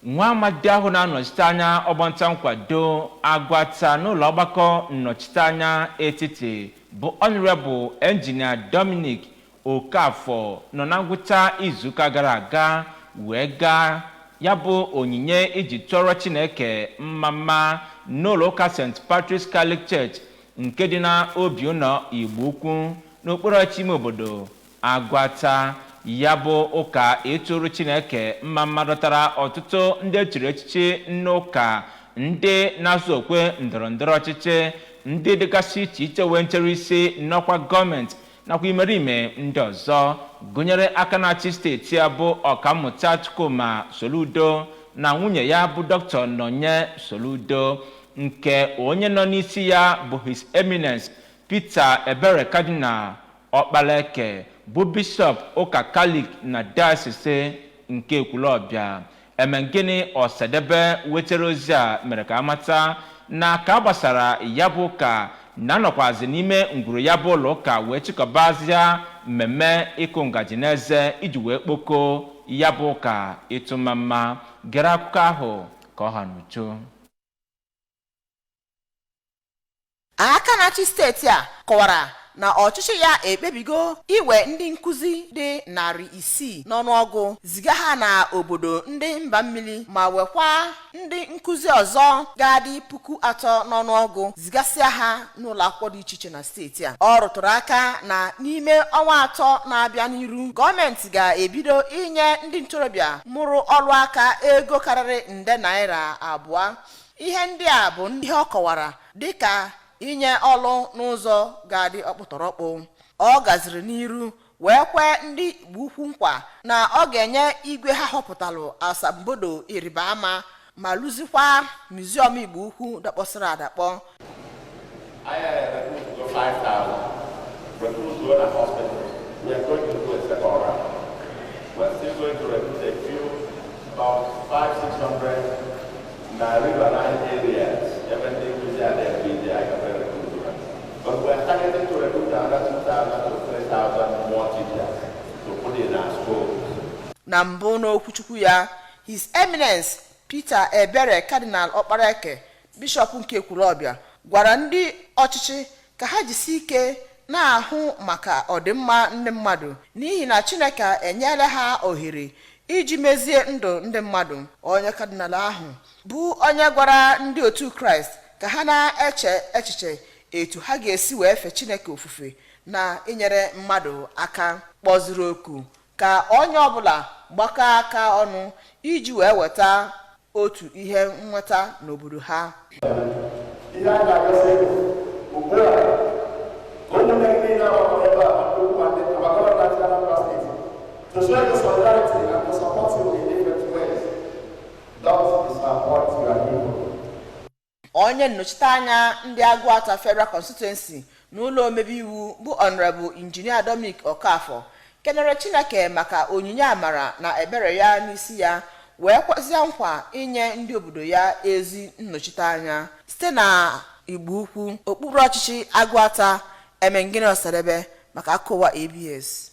nwa amadi ahụ na-anọchite anya ọgbanta nkwado Agwata n'ụlọ ọgbakọ nnọchite anya etiti bụ Honorable Engineer Dominic Okafor nọ na ngwụcha izuụka gara aga wee gaa ya bụ onyinye iji tọrọ Chineke mma n'ụlọ ụka St. Patrick's Catholic Church nke dị na Obiụnọ Igbo Ukwu n'okpuru ime obodo Agwata. Ya bụ ụka ịtụrụ Chineke mma dọtara ọtụtụ ndị echiri echichi n'ụka, ndị na-azụ okwe ndọrọndọrọ ọchịchị, ndị dịgasị iche iche wee nchere isi n'ọkwa gọọmenti nakwa imerime ndị ọzọ, gụnyere aka na-achị steeti ya bụ ọkammụta Chukwuma Soludo na nwunye ya bụ Dr. Nonye Soludo, nke onye nọ n'isi ya bụ His Eminence Peter Ebere Cardinal Okpaleke bụ Bishop ụka Catholic na Diocese nke Ekwela. Emengini Osadebe wetere ozi a mere ka amata na ka gbasara ya bụ ụka na nọkwazi n'ime ngwuru ya bụ ụlọ ụka wee chịkọbazịa mmemme ịkụ ngaji n'eze iji wee kpoko ya bụ ụka ịtụ mma. Gere akụkọ ahụ ka ọ ha n'uju. Aka na-achị steeti a kọwara na ọchịchị ya ekpebigo iwe ndị nkuzi dị 600 n'ọnụọgụ ziga ha na obodo ndị mba mmiri ma wekwa ndị nkuzi ọzọ ga-adị 3,000 n'ọnụọgụ zigasịa ha n'ụlọ akwụkwọ dị iche iche na steeti a. Ọ rụtụrụ aka na n'ime ọnwa 3 na-abịa n'iru gọọmenti ga-ebido inye ndị ntorobịa mụrụ ọrụ aka ego karịrị nde naira 2. Ihe ndị a bụ ihe ọ kọwara dịka inye ọlụ n'ụzọ ga-adị ọkpụtọrọkpụ. Ọ gaziri n'iru wee kwee ndị Igbo Ukwu nkwa na ọ ga-enye igwe ha họpụtalụ asambodo ịrịba ama ma lụzikwa muziọm Igbo Ukwu dakpọsịrị adakpọ. But we're targeting to recruit another 2,000 to 3,000 more teachers to put in our schools. Na mbụ n'okwuchukwu ya, His Eminence Peter Ebere Cardinal Okpaleke, Bishop nke Ekwela, gwara ndị ọchịchị ka ha jisi ike na-ahụ maka ọdịmma ndị mmadụ n'ihi na Chineke enyela ha ohere iji mezie ndụ ndị mmadụ. Onye Cardinal ahụ bụ onye gwara ndị otu Kraịst ka ha na-eche echiche etu ha ga-esi wee fe Chineke ofufe na inyere mmadụ aka, kpọziri oku ka onye ọbụla gbakọ aka ọnụ iji wee weta otu ihe nweta n'obodo ha. Onye nnọchite anya ndị Agwata Federal Constituency n'ụlọ omebe iwu bụ Honorable Engineer Dominic Okafor kenere Chineke maka onyinye amara na ebere ya n'isi ya wee kwezie nkwa inye ndị obodo ya ezi nnọchite anya site na Igbo Ukwu okpuru ọchịchị Agwata. Emengini Osadebe maka akụwa ABS.